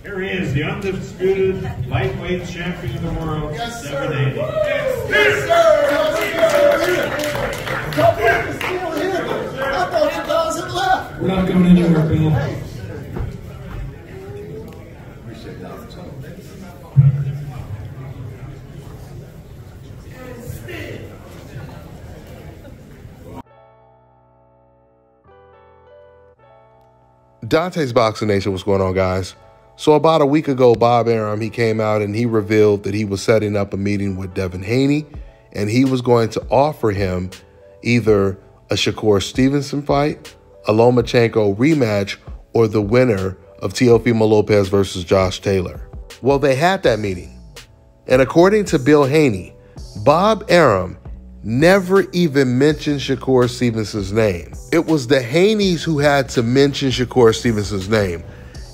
Here he is, the undisputed lightweight champion of the world, yes, Devin Haney. Yes, sir. Don't let the steal here. I thought you guys had left. We're not going anywhere, Bill. Appreciate that. Dante's Boxing Nation, what's going on, guys? So about a week ago, Bob Arum, he came out and he revealed that he was setting up a meeting with Devin Haney, and he was going to offer him either a Shakur Stevenson fight, a Lomachenko rematch, or the winner of Teofimo Lopez versus Josh Taylor. Well, they had that meeting. And according to Bill Haney, Bob Arum never even mentioned Shakur Stevenson's name. It was the Haneys who had to mention Shakur Stevenson's name.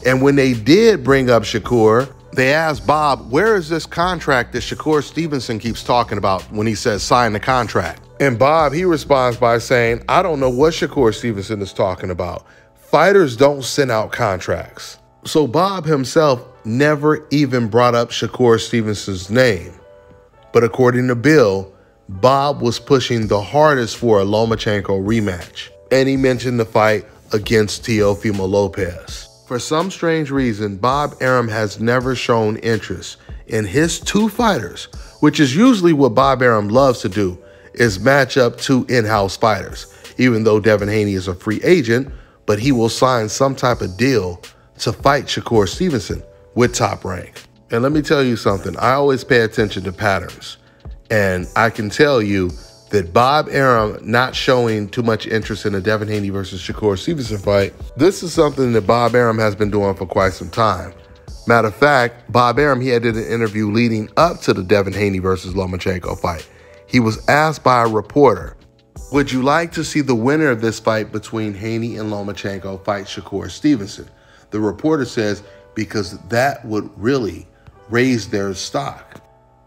And when they did bring up Shakur, they asked Bob, where is this contract that Shakur Stevenson keeps talking about when he says sign the contract? And Bob, he responds by saying, I don't know what Shakur Stevenson is talking about. Fighters don't send out contracts. So Bob himself never even brought up Shakur Stevenson's name. But according to Bill, Bob was pushing the hardest for a Lomachenko rematch. And he mentioned the fight against Teofimo Lopez. For some strange reason, Bob Arum has never shown interest in his two fighters, which is usually what Bob Arum loves to do, is match up two in-house fighters. Even though Devin Haney is a free agent, but he will sign some type of deal to fight Shakur Stevenson with Top Rank. And let me tell you something, I always pay attention to patterns. And I can tell you that Bob Arum not showing too much interest in the Devin Haney versus Shakur Stevenson fight, this is something that Bob Arum has been doing for quite some time. Matter of fact, Bob Arum, he had did an interview leading up to the Devin Haney versus Lomachenko fight. He was asked by a reporter, would you like to see the winner of this fight between Haney and Lomachenko fight Shakur Stevenson? The reporter says, because that would really raise their stock.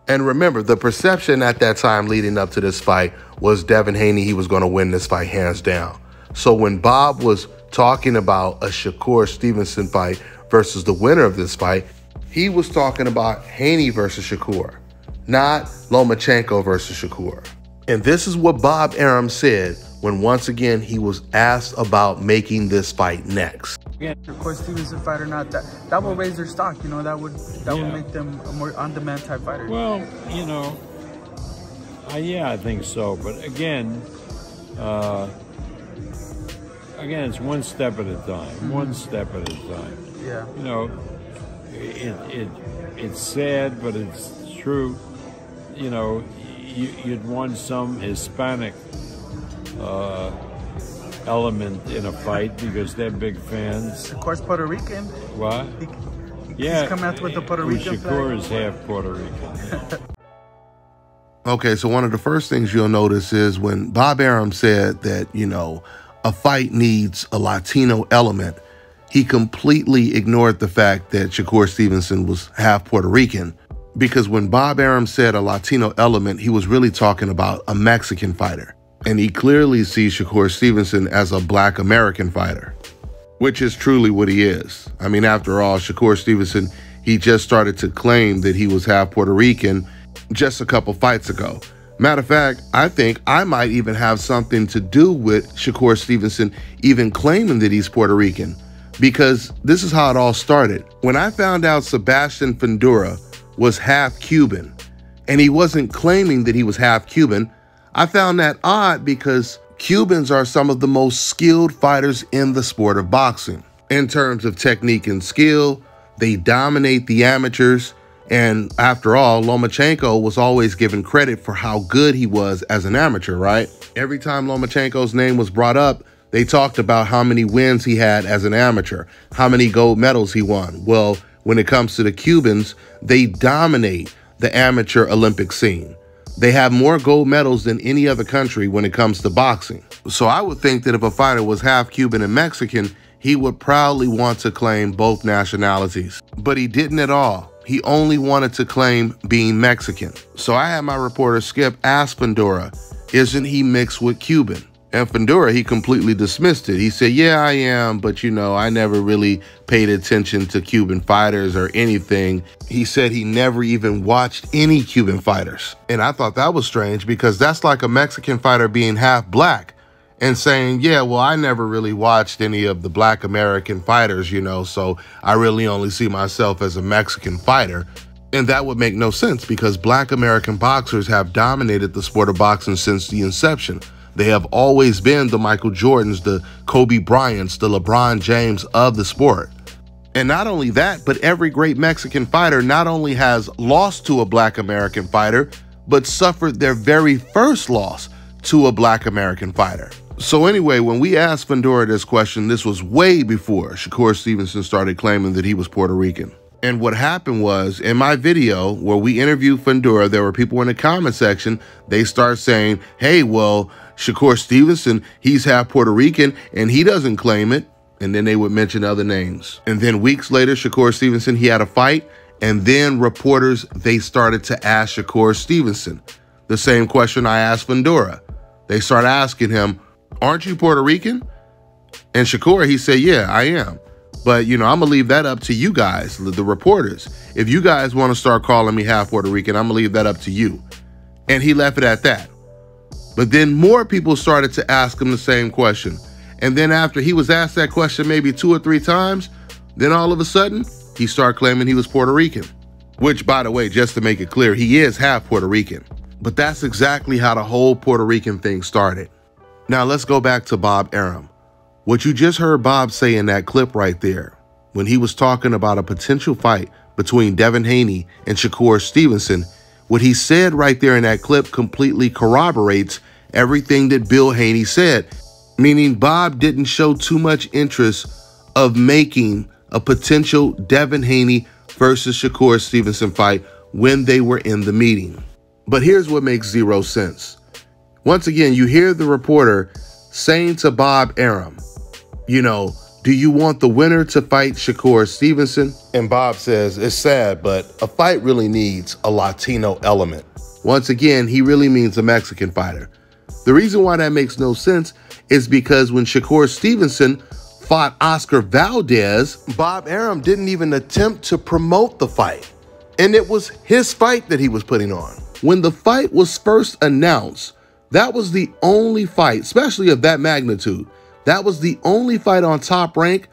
And remember, the perception at that time leading up to this fight was Devin Haney, he was going to win this fight hands down. So when Bob was talking about a Shakur Stevenson fight versus the winner of this fight, he was talking about Haney versus Shakur, not Lomachenko versus Shakur. And this is what Bob Arum said when once again he was asked about making this fight next. Yeah, Shakur Stevenson fight or not, that will raise their stock. You know, that would make them a more on-demand type fighter. Well, you know, yeah, I think so. But again, it's one step at a time. One step at a time. Yeah. You know, it's sad, but it's true. You know, you'd want some Hispanic element in a fight because they're big fans. Of course, Puerto Rican. What? He's coming out with the Puerto Rican Shakur is half Puerto Rican. Okay, so one of the first things you'll notice is when Bob Arum said that, you know, a fight needs a Latino element, he completely ignored the fact that Shakur Stevenson was half Puerto Rican. Because when Bob Arum said a Latino element, he was really talking about a Mexican fighter. And he clearly sees Shakur Stevenson as a Black American fighter, which is truly what he is. I mean, after all, Shakur Stevenson, he just started to claim that he was half Puerto Rican just a couple fights ago. Matter of fact, I think I might even have something to do with Shakur Stevenson even claiming that he's Puerto Rican, because this is how it all started. When I found out Sebastian Fundora was half Cuban, and he wasn't claiming that he was half Cuban, I found that odd because Cubans are some of the most skilled fighters in the sport of boxing. In terms of technique and skill, they dominate the amateurs. And after all, Lomachenko was always given credit for how good he was as an amateur, right? Every time Lomachenko's name was brought up, they talked about how many wins he had as an amateur, how many gold medals he won. Well, when it comes to the Cubans, they dominate the amateur Olympic scene. They have more gold medals than any other country when it comes to boxing. So I would think that if a fighter was half Cuban and Mexican, he would proudly want to claim both nationalities. But he didn't at all. He only wanted to claim being Mexican. So I had my reporter Skip ask Fundora, isn't he mixed with Cuban? And Fundora, he completely dismissed it. He said, yeah, I am, but you know, I never really paid attention to Cuban fighters or anything. He said he never even watched any Cuban fighters. And I thought that was strange because that's like a Mexican fighter being half black and saying, yeah, well, I never really watched any of the black American fighters, you know, so I really only see myself as a Mexican fighter. And that would make no sense because black American boxers have dominated the sport of boxing since the inception. They have always been the Michael Jordans, the Kobe Bryants, the LeBron James of the sport. And not only that, but every great Mexican fighter not only has lost to a black American fighter, but suffered their very first loss to a black American fighter. So anyway, when we asked Fundora this question, this was way before Shakur Stevenson started claiming that he was Puerto Rican. And what happened was, in my video where we interviewed Fundora, there were people in the comment section, they start saying, hey, well, Shakur Stevenson, he's half Puerto Rican and he doesn't claim it. And then they would mention other names. And then weeks later, Shakur Stevenson, he had a fight. And then reporters, they started to ask Shakur Stevenson the same question I asked Fundora. They started asking him, aren't you Puerto Rican? And Shakur, he said, yeah, I am. But, you know, I'm going to leave that up to you guys, the reporters. If you guys want to start calling me half Puerto Rican, I'm going to leave that up to you. And he left it at that. But then more people started to ask him the same question. And then after he was asked that question maybe 2 or 3 times, then all of a sudden, he started claiming he was Puerto Rican. Which, by the way, just to make it clear, he is half Puerto Rican. But that's exactly how the whole Puerto Rican thing started. Now let's go back to Bob Arum. What you just heard Bob say in that clip right there, when he was talking about a potential fight between Devin Haney and Shakur Stevenson, what he said right there in that clip completely corroborates everything that Bill Haney said, meaning Bob didn't show too much interest of making a potential Devin Haney versus Shakur Stevenson fight when they were in the meeting. But here's what makes zero sense. Once again, you hear the reporter saying to Bob Arum, you know, do you want the winner to fight Shakur Stevenson? And Bob says, it's sad, but a fight really needs a Latino element. Once again, he really means a Mexican fighter. The reason why that makes no sense is because when Shakur Stevenson fought Oscar Valdez, Bob Arum didn't even attempt to promote the fight. And it was his fight that he was putting on. When the fight was first announced, that was the only fight, especially of that magnitude, that was the only fight on Top Rank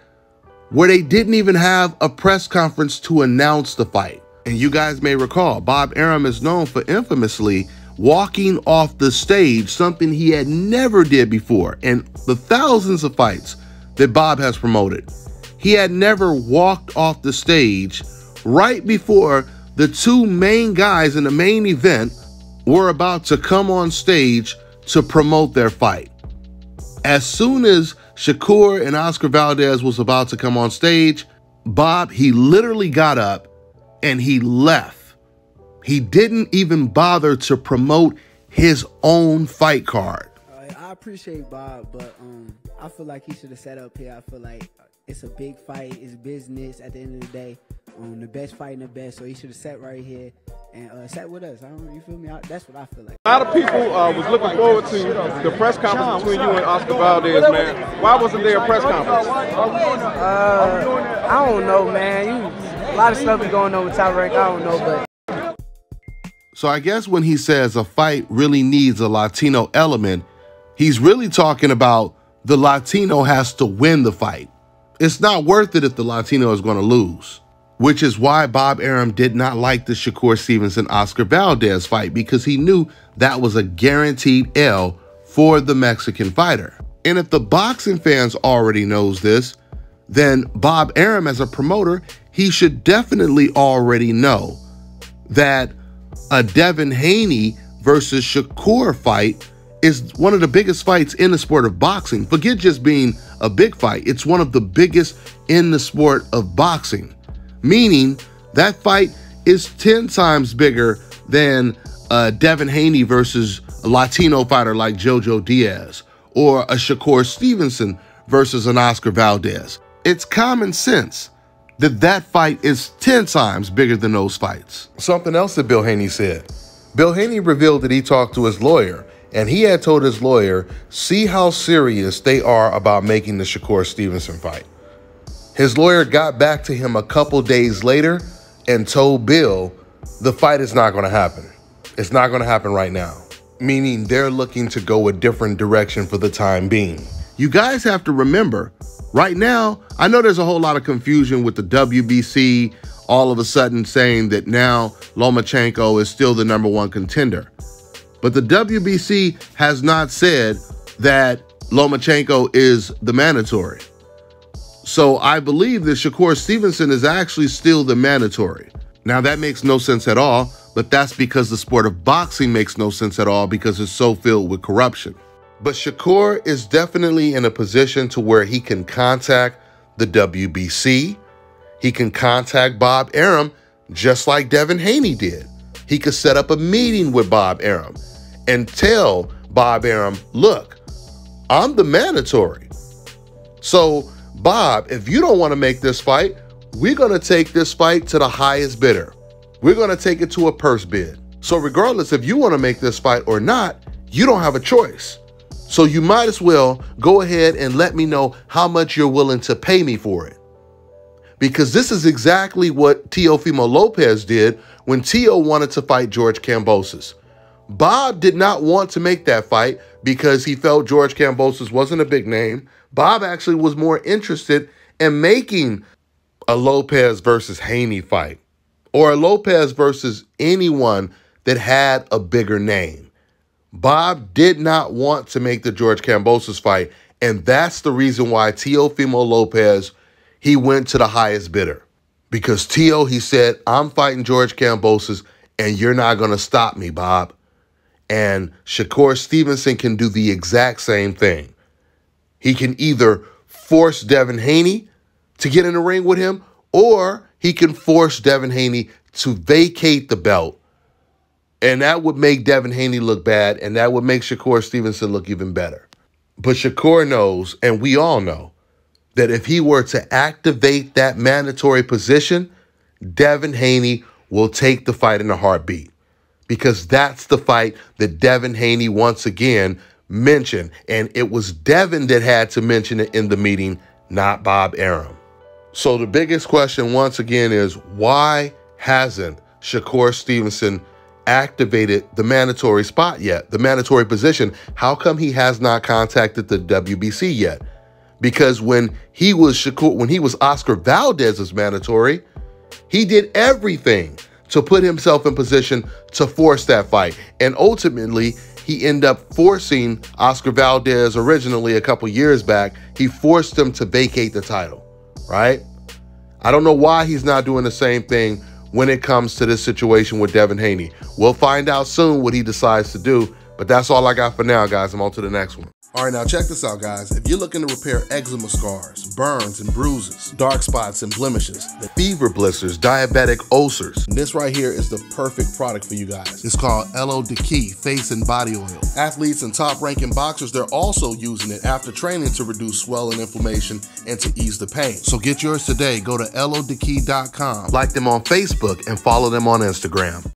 where they didn't even have a press conference to announce the fight. And you guys may recall, Bob Arum is known for infamously walking off the stage, something he had never did before. And the thousands of fights that Bob has promoted, he had never walked off the stage right before the 2 main guys in the main event were about to come on stage to promote their fight. As soon as Shakur and Oscar Valdez was about to come on stage, Bob, he literally got up and he left. He didn't even bother to promote his own fight card. I appreciate Bob, but I feel like he should have sat up here. I feel like it's a big fight. It's business at the end of the day. The best fighting the best, so he should have sat right here and sat with us. You feel me? That's what I feel like. A lot of people was looking forward to the press conference between you and Oscar Valdez, man. Why wasn't there a press conference? I don't know, man. A lot of stuff is going on with Top Rank. I don't know, but. So I guess when he says a fight really needs a Latino element, he's really talking about the Latino has to win the fight. It's not worth it if the Latino is going to lose. Which is why Bob Arum did not like the Shakur Stevenson-Oscar Valdez fight, because he knew that was a guaranteed L for the Mexican fighter. And if the boxing fans already knows this, then Bob Arum as a promoter, he should definitely already know that a Devin Haney versus Shakur fight is one of the biggest fights in the sport of boxing. Forget just being a big fight. It's one of the biggest in the sport of boxing. Meaning that fight is 10 times bigger than Devin Haney versus a Latino fighter like Jojo Diaz, or a Shakur Stevenson versus an Oscar Valdez. It's common sense that that fight is 10 times bigger than those fights. Something else that Bill Haney said. Bill Haney revealed that he talked to his lawyer, and he had told his lawyer, see how serious they are about making the Shakur Stevenson fight. His lawyer got back to him a couple days later and told Bill the fight is not going to happen. It's not going to happen right now, meaning they're looking to go a different direction for the time being. You guys have to remember, right now, I know there's a whole lot of confusion with the WBC all of a sudden saying that now Lomachenko is still the #1 contender. But the WBC has not said that Lomachenko is the mandatory. So I believe that Shakur Stevenson is actually still the mandatory. Now that makes no sense at all, but that's because the sport of boxing makes no sense at all because it's so filled with corruption. But Shakur is definitely in a position to where he can contact the WBC. He can contact Bob Arum just like Devin Haney did. He could set up a meeting with Bob Arum and tell Bob Arum, look, I'm the mandatory. So Bob, if you don't want to make this fight, we're going to take this fight to the highest bidder. We're going to take it to a purse bid. So regardless if you want to make this fight or not, you don't have a choice. So you might as well go ahead and let me know how much you're willing to pay me for it. Because this is exactly what Teofimo Lopez did when Teo wanted to fight George Kambosos. Bob did not want to make that fight because he felt George Kambosos wasn't a big name. Bob actually was more interested in making a Lopez versus Haney fight or a Lopez versus anyone that had a bigger name. Bob did not want to make the George Kambosos fight, and that's the reason why Teofimo Lopez, he went to the highest bidder. Because Teo, he said, I'm fighting George Kambosos, and you're not going to stop me, Bob. And Shakur Stevenson can do the exact same thing. He can either force Devin Haney to get in the ring with him, or he can force Devin Haney to vacate the belt. And that would make Devin Haney look bad, and that would make Shakur Stevenson look even better. But Shakur knows, and we all know, that if he were to activate that mandatory position, Devin Haney will take the fight in a heartbeat. Because that's the fight that Devin Haney once again mentioned. And it was Devin that had to mention it in the meeting, not Bob Arum. So the biggest question once again is, why hasn't Shakur Stevenson activated the mandatory spot yet, the mandatory position? How come he has not contacted the WBC yet? Because when he was Oscar Valdez's mandatory, he did everything to put himself in position to force that fight. And ultimately, he ended up forcing Oscar Valdez originally a couple years back. He forced him to vacate the title, right? I don't know why he's not doing the same thing when it comes to this situation with Devin Haney. We'll find out soon what he decides to do, but that's all I got for now, guys. I'm on to the next one. All right, now check this out, guys. If you're looking to repair eczema scars, burns and bruises, dark spots and blemishes, fever blisters, diabetic ulcers, this right here is the perfect product for you guys. It's called LO Decay Face and Body Oil. Athletes and top-ranking boxers, they're also using it after training to reduce swelling, inflammation, and to ease the pain. So get yours today. Go to lodecay.com, like them on Facebook, and follow them on Instagram.